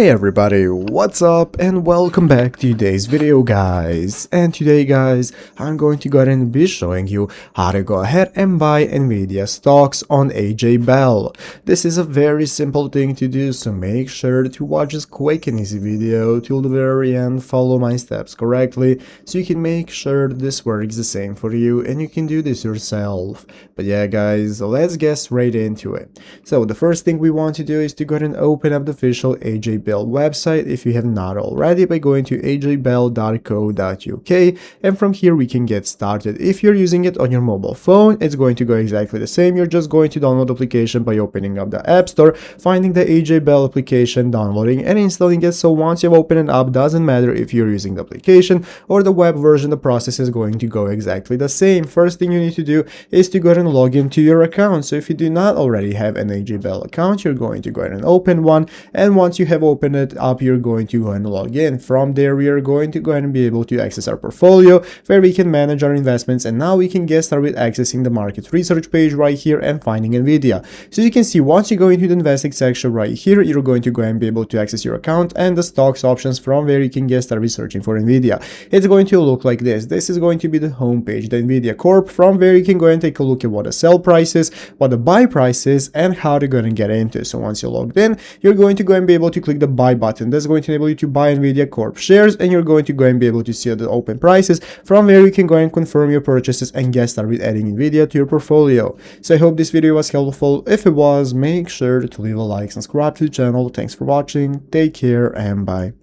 Hey everybody, what's up and welcome back to today's video guys. And today guys, I'm going to go ahead and be showing you how to go ahead and buy NVIDIA stocks on AJ Bell. This is a very simple thing to do, so make sure to watch this quick and easy video till the very end, follow my steps correctly so you can make sure this works the same for you and you can do this yourself. But yeah guys, let's get straight into it. So the first thing we want to do is to go ahead and open up the official AJ Bell website if you have not already by going to ajbell.co.uk, and from here we can get started. If you're using it on your mobile phone, it's going to go exactly the same. You're just going to download the application by opening up the App Store, finding the AJ Bell application, downloading and installing it. So once you've opened it up, doesn't matter if you're using the application or the web version, the process is going to go exactly the same. First thing you need to do is to go ahead and log into your account. So if you do not already have an AJ Bell account, you're going to go ahead and open one, and once you have opened it up, you're going to go ahead and log in. From there, we are going to go ahead and be able to access our portfolio where we can manage our investments, and now we can get started with accessing the market research page right here and finding NVIDIA. So you can see once you go into the investing section right here, you're going to go ahead and be able to access your account and the stocks options from where you can get started researching for NVIDIA. It's going to look like this. This is going to be the home page, the NVIDIA Corp, from where you can go and take a look at what the sell price is, what the buy price is, and how to go and get into. So once you're logged in, you're going to go and be able to click the buy button. That's going to enable you to buy NVIDIA Corp shares, and you're going to go and be able to see the open prices from where you can go and confirm your purchases and get started with adding NVIDIA to your portfolio. So I hope this video was helpful. If it was, make sure to leave a like, subscribe to the channel. Thanks for watching, take care, and bye.